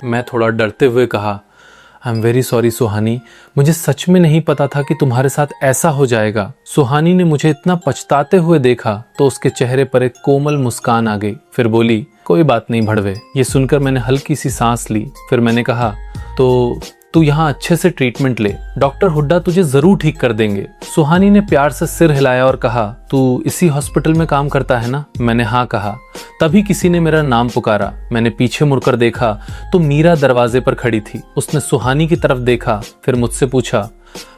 मैं थोड़ा डरते हुए कहा, आई एम वेरी सॉरी सुहानी, मुझे सच में नहीं पता था कि तुम्हारे साथ ऐसा हो जाएगा। सुहानी ने मुझे इतना पछताते हुए देखा तो उसके चेहरे पर एक कोमल मुस्कान आ गई। फिर बोली, कोई बात नहीं भड़वे। ये सुनकर मैंने हल्की सी सांस ली। फिर मैंने कहा, तो तू यहाँ अच्छे से ट्रीटमेंट ले, डॉक्टर हुड्डा तुझे जरूर ठीक कर देंगे। सुहानी ने प्यार से सिर हिलाया और कहा, तू इसी हॉस्पिटल में काम करता है ना? मैंने हाँ कहा। तभी किसी ने मेरा नाम पुकारा। मैंने पीछे मुड़कर देखा तो मीरा दरवाजे पर खड़ी थी। उसने सुहानी की तरफ देखा, फिर मुझसे पूछा,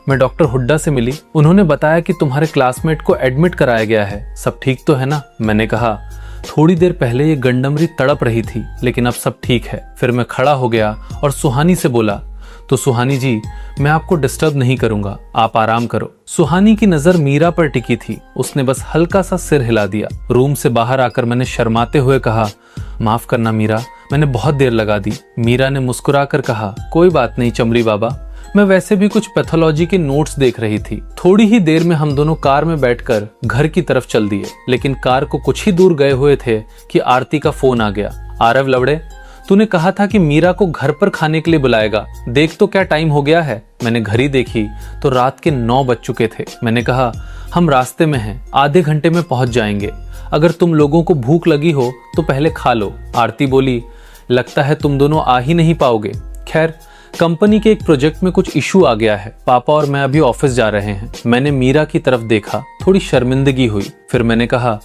मैं डॉक्टर हुड्डा से मिली, उन्होंने बताया कि तुम्हारे क्लासमेट को एडमिट कराया गया है, सब ठीक तो है ना? मैंने कहा, थोड़ी देर पहले ये गंडमरी तड़प रही थी लेकिन अब सब ठीक है। फिर मैं खड़ा हो गया और सुहानी से बोला, तो सुहानी जी, मैं आपको डिस्टर्ब नहीं करूंगा, आप आराम करो। सुहानी की नजर मीरा पर टिकी थी। उसने बस हल्का सा सिर हिला दिया। रूम से बाहर आकर मैंने शर्माते हुए कहा, माफ करना मीरा, मैंने बहुत देर लगा दी। मीरा ने मुस्कुराकर कहा, कोई बात नहीं चमड़ी बाबा, मैं वैसे भी कुछ पैथोलॉजी के नोट्स देख रही थी। थोड़ी ही देर में हम दोनों कार में बैठकर घर की तरफ चल दिए। लेकिन कार को कुछ ही दूर गए हुए थे कि आरती का फोन आ गया। आरव लवड़े, तूने कहा था कि मीरा को घर पर खाने के लिए बुलाएगा, देख तो क्या टाइम हो गया है। मैंने घड़ी देखी तो रात के 9 बज चुके थे। मैंने कहा, हम रास्ते में हैं, आधे घंटे में पहुंच जाएंगे, अगर तुम लोगों को भूख लगी हो तो पहले खा लो। आरती बोली, लगता है तुम दोनों आ ही नहीं पाओगे। खैर, कंपनी के एक प्रोजेक्ट में कुछ इशू आ गया है, पापा और मैं अभी ऑफिस जा रहे हैं। मैंने मीरा की तरफ देखा, थोड़ी शर्मिंदगी हुई। फिर मैंने कहा,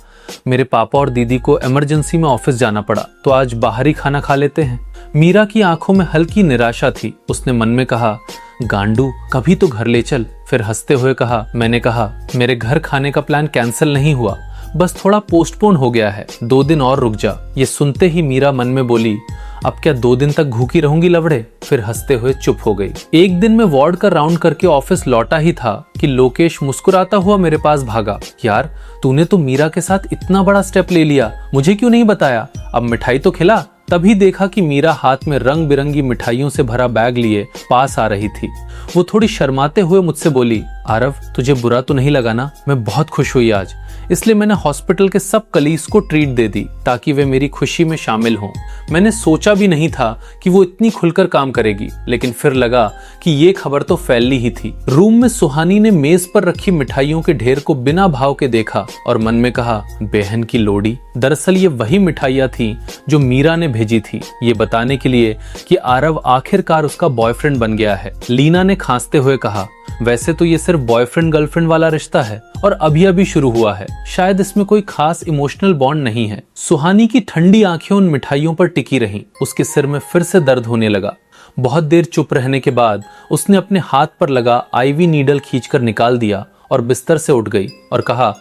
मेरे पापा और दीदी को इमरजेंसी में ऑफिस जाना पड़ा तो आज बाहर ही खाना खा लेते हैं। मीरा की आंखों में हल्की निराशा थी। उसने मन में कहा, गांडू, कभी तो घर ले चल। फिर हंसते हुए कहा, मैंने कहा, मेरे घर खाने का प्लान कैंसिल नहीं हुआ, बस थोड़ा पोस्टपोन हो गया है, 2 दिन और रुक जा। ये सुनते ही मीरा मन में बोली, अब क्या 2 दिन तक भूखी रहूंगी लवड़े? फिर हंसते हुए चुप हो गई। एक दिन मैं वार्ड का राउंड करके ऑफिस लौटा ही था कि लोकेश मुस्कुराता हुआ मेरे पास भागा, यार तूने तो मीरा के साथ इतना बड़ा स्टेप ले लिया, मुझे क्यों नहीं बताया? अब मिठाई तो खिला। तभी देखा कि मीरा हाथ में रंग बिरंगी मिठाइयों से भरा बैग लिए पास आ रही थी। वो थोड़ी शर्माते हुए मुझसे बोली, आरव, तुझे बुरा तो नहीं लगा ना? मैं बहुत खुश हुई आज, इसलिए मैंने हॉस्पिटल के सब कलीग्स को ट्रीट दे दी ताकि वे मेरी खुशी में शामिल हों। मैंने सोचा भी नहीं था कि वो इतनी खुलकर काम करेगी, लेकिन फिर लगा कि ये खबर तो फैलनी ही थी। रूम में सुहानी ने मेज पर रखी मिठाइयों के ढेर को बिना भाव के देखा और मन में कहा, बहन की लोड़ी। दरअसल ये वही मिठाइयाँ थी जो मीरा ने भेजी थी, ये बताने के लिए कि आरव आखिरकार उसका बॉयफ्रेंड बन गया है। लीना ने खांसते हुए कहा, वैसे तो ये सिर्फ बॉयफ्रेंड गर्लफ्रेंड वाला रिश्ता है और अभी अभी शुरू हुआ है, शायद इसमें कोई खास इमोशनल बॉन्ड नहीं है। सुहानी की ठंडी आंखें उन मिठाइयों पर टिकी रहीं। उसके सिर में फिर से दर्द होने लगा। बहुत देर चुप रहने के बाद उसने अपने हाथ पर लगा आईवी नीडल खींचकर निकाल दिया और बिस्तर से उठ गई और कहा,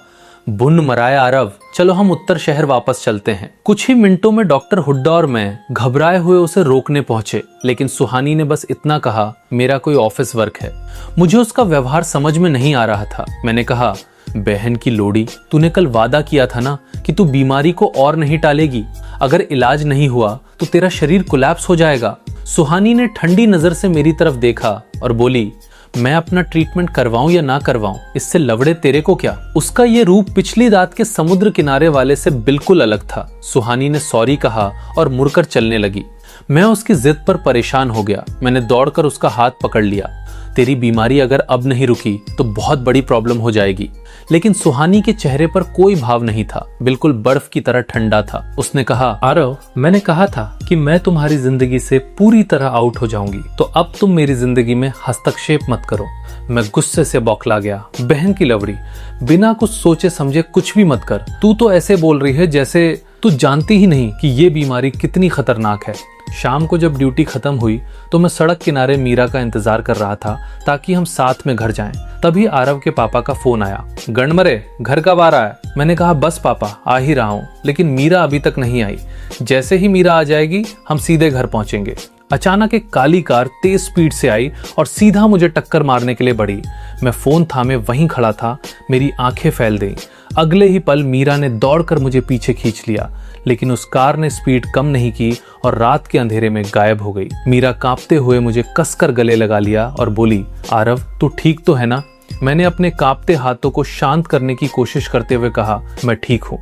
बुन मराया आरव, चलो हम उत्तर शहर वापस चलते हैं। कुछ ही मिनटों में डॉक्टर हुड्डा और मैं घबराए हुए उसे रोकने पहुंचे, लेकिन सुहानी ने बस इतना कहा, मेरा कोई ऑफिस वर्क है। मुझे उसका व्यवहार समझ में नहीं आ रहा था। मैंने कहा, बहन की लोड़ी, तूने कल वादा किया था ना कि तू बीमारी को और नहीं टालेगी, अगर इलाज नहीं हुआ तो तेरा शरीर कोलैप्स हो जाएगा। सुहानी ने ठंडी नजर से मेरी तरफ देखा और बोली, मैं अपना ट्रीटमेंट करवाऊं या ना करवाऊं, इससे लवड़े तेरे को क्या? उसका ये रूप पिछली रात के समुद्र किनारे वाले से बिल्कुल अलग था। सुहानी ने सॉरी कहा और मुड़कर चलने लगी। मैं उसकी जिद पर परेशान हो गया। मैंने दौड़कर उसका हाथ पकड़ लिया। तेरी बीमारी अगर अब नहीं रुकी तो बहुत बड़ी प्रॉब्लम हो जाएगी। लेकिन सुहानी के चेहरे पर कोई भाव नहीं था, बिल्कुल बर्फ की तरह ठंडा था। उसने कहा, आरव, मैंने कहा था कि मैं तुम्हारी जिंदगी से पूरी तरह आउट हो जाऊंगी, तो अब तुम मेरी जिंदगी में हस्तक्षेप मत करो। मैं गुस्से से बौखला गया। बहन की लवड़ी, बिना कुछ सोचे समझे कुछ भी मत कर। तू तो ऐसे बोल रही है जैसे तू जानती ही नहीं कि ये बीमारी कितनी खतरनाक है। शाम को जब ड्यूटी खत्म हुई तो मैं सड़क किनारे मीरा का इंतजार कर रहा था ताकि हम साथ में घर जाएं। तभी आरव के पापा का फोन आया, गणमरे, घर कब आ रहा है? मैंने कहा, बस पापा, आ ही रहा हूँ, लेकिन मीरा अभी तक नहीं आई। जैसे ही मीरा आ जाएगी हम सीधे घर पहुंचेंगे। अचानक एक काली कार तेज स्पीड से आई और सीधा मुझे टक्कर मारने के लिए बढ़ी। मैं फोन थामे वहीं खड़ा था, मेरी आंखें फैल गईं। अगले ही पल मीरा ने दौड़कर मुझे पीछे खींच लिया, लेकिन उस कार ने स्पीड कम नहीं की और रात के अंधेरे में गायब हो गई। मीरा कांपते हुए मुझे कसकर गले लगा लिया और बोली, आरव, तू ठीक तो है ना? मैंने अपने कांपते हाथों को शांत करने की कोशिश करते हुए कहा, मैं ठीक हूँ।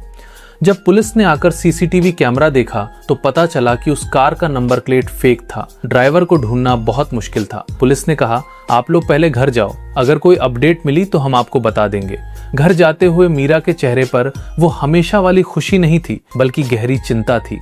जब पुलिस ने आकर सीसीटीवी कैमरा देखा तो पता चला कि उस कार का नंबर प्लेट फेक था। ड्राइवर को ढूंढना बहुत मुश्किल था। पुलिस ने कहा, आप लोग पहले घर जाओ, अगर कोई अपडेट मिली तो हम आपको बता देंगे। घर जाते हुए मीरा के चेहरे पर वो हमेशा वाली खुशी नहीं थी, बल्कि गहरी चिंता थी।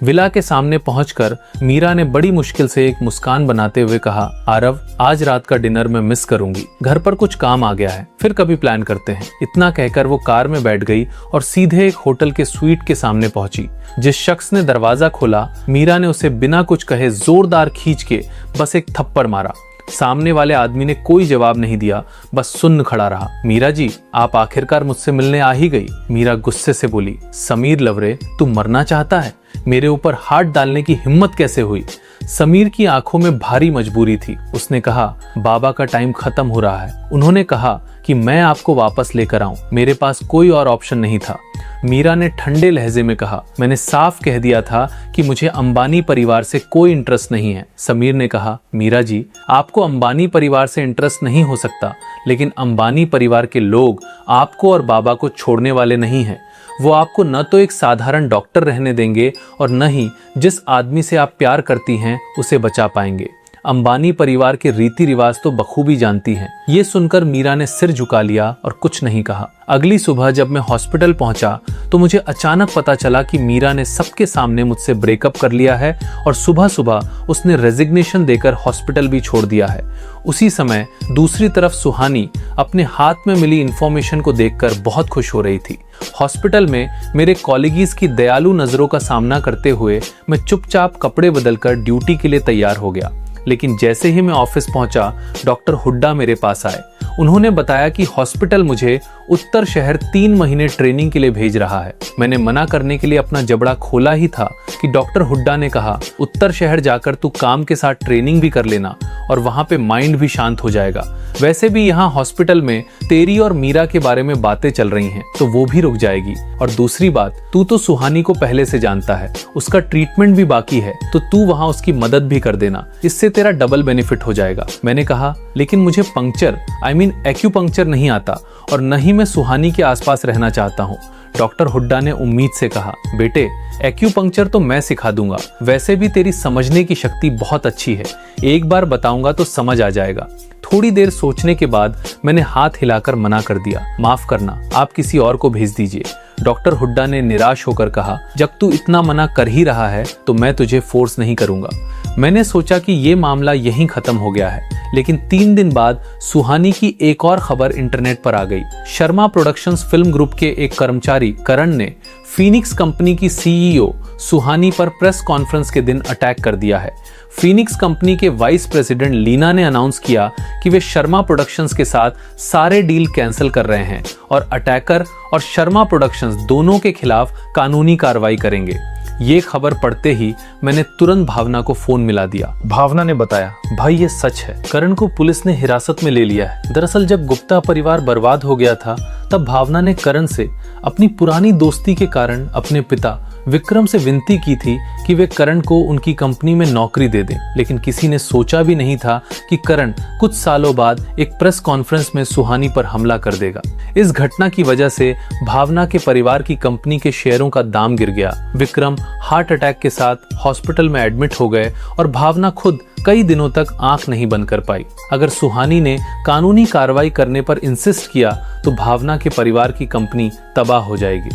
विला के सामने पहुंचकर मीरा ने बड़ी मुश्किल से एक मुस्कान बनाते हुए कहा, आरव, आज रात का डिनर मैं मिस करूंगी, घर पर कुछ काम आ गया है, फिर कभी प्लान करते हैं। इतना कहकर वो कार में बैठ गई और सीधे एक होटल के स्वीट के सामने पहुंची। जिस शख्स ने दरवाजा खोला, मीरा ने उसे बिना कुछ कहे जोरदार खींच के बस एक थप्पड़ मारा। सामने वाले आदमी ने कोई जवाब नहीं दिया, बस सुन्न खड़ा रहा। मीरा जी, आप आखिरकार मुझसे मिलने आ ही गई। मीरा गुस्से से बोली, समीर लवरे, तू मरना चाहता है? मेरे ऊपर हाथ डालने की हिम्मत कैसे हुई? समीर की आंखों में भारी मजबूरी थी। उसने कहा, बाबा का टाइम खत्म हो रहा है। उन्होंने कहा कि मैं आपको वापस लेकर आऊं, मेरे पास कोई और ऑप्शन नहीं था। मीरा ने ठंडे लहजे में कहा, मैंने साफ कह दिया था कि मुझे अंबानी परिवार से कोई इंटरेस्ट नहीं है। समीर ने कहा, मीरा जी, आपको अंबानी परिवार से इंटरेस्ट नहीं हो सकता, लेकिन अंबानी परिवार के लोग आपको और बाबा को छोड़ने वाले नहीं हैं। वो आपको न तो एक साधारण डॉक्टर रहने देंगे और न ही जिस आदमी से आप प्यार करती हैं उसे बचा पाएंगे। अंबानी परिवार के रीति रिवाज तो बखूबी जानती हैं। ये सुनकर मीरा ने सिर झुका लिया और कुछ नहीं कहा। अगली सुबह जब मैं हॉस्पिटल पहुंचा तो मुझे अचानक पता चला कि मीरा ने सबके सामने मुझसे ब्रेकअप कर लिया है और सुबह सुबह उसने रेजिग्नेशन देकर हॉस्पिटल भी छोड़ दिया है। उसी समय दूसरी तरफ सुहानी अपने हाथ में मिली इंफॉर्मेशन को देखकर बहुत खुश हो रही थी। हॉस्पिटल में मेरे कॉलीगीज की दयालु नजरों का सामना करते हुए मैं चुपचाप कपड़े बदलकर ड्यूटी के लिए तैयार हो गया। लेकिन जैसे ही मैं ऑफिस पहुंचा, डॉक्टर हुड्डा मेरे पास आए। उन्होंने बताया कि हॉस्पिटल मुझे उत्तर शहर 3 महीने ट्रेनिंग के लिए भेज रहा है। मैंने मना करने के लिए अपना जबड़ा खोला ही था कि डॉक्टर हुड्डा ने कहा, उत्तर शहर जाकर तू काम के साथ ट्रेनिंग भी कर लेना और वहां पे माइंड भी शांत हो जाएगा। वैसे भी यहाँ हॉस्पिटल में तेरी और मीरा के बारे में बातें चल रही हैं, तो वो भी रुक जाएगी। और दूसरी बात, तू तो सुहानी को पहले से जानता है, उसका ट्रीटमेंट भी बाकी है, तो तू वहां उसकी मदद भी कर देना, इससे तेरा डबल बेनिफिट हो जाएगा। मैंने कहा, लेकिन मुझे पंक्चर एक्यूपंक्चर नहीं आता और न ही मैं सुहानी के आसपास रहना चाहता हूँ। डॉक्टर हुड्डा ने उम्मीद से कहा, बेटे, एक्यूपंक्चर तो मैं सिखा दूंगा, वैसे भी तेरी समझने की शक्ति बहुत अच्छी है, एक बार बताऊंगा तो समझ आ जाएगा। थोड़ी देर सोचने के बाद मैंने हाथ हिलाकर मना कर दिया, माफ करना, आप किसी और को भेज दीजिए। डॉक्टर हुड्डा ने निराश होकर कहा, जब तू इतना मना कर ही रहा है तो मैं तुझे फोर्स नहीं करूंगा। मैंने सोचा कि ये मामला यहीं खत्म हो गया है, लेकिन 3 दिन बाद सुहानी की एक और खबर इंटरनेट पर आ गई। शर्मा प्रोडक्शंस फिल्म ग्रुप के एक कर्मचारी करण ने फीनिक्स कंपनी की सीईओ सुहानी पर प्रेस कॉन्फ्रेंस के दिन अटैक कर दिया है। फीनिक्स कंपनी के वाइस प्रेसिडेंट लीना ने अनाउंस किया कि वे शर्मा प्रोडक्शंस के साथ सारे डील कैंसिल कर रहे हैं और अटैकर और शर्मा प्रोडक्शंस दोनों के खिलाफ कानूनी कार्रवाई करेंगे। ये खबर पढ़ते ही मैंने तुरंत भावना को फोन मिला दिया। भावना ने बताया, भाई ये सच है, करण को पुलिस ने हिरासत में ले लिया है। दरअसल जब गुप्ता परिवार बर्बाद हो गया था, तब भावना ने करण से अपनी पुरानी दोस्ती के कारण अपने पिता विक्रम से विनती की थी कि वे करण को उनकी कंपनी में नौकरी दे दें, लेकिन किसी ने सोचा भी नहीं था कि करण कुछ सालों बाद एक प्रेस कॉन्फ्रेंस में सुहानी पर हमला कर देगा। इस घटना की वजह से भावना के परिवार की कंपनी के शेयरों का दाम गिर गया। विक्रम हार्ट अटैक के साथ हॉस्पिटल में एडमिट हो गए और भावना खुद कई दिनों तक आंख नहीं बंद कर पाई। अगर सुहानी ने कानूनी कार्रवाई करने पर इंसिस्ट किया तो भावना के परिवार की कंपनी तबाह हो जाएगी।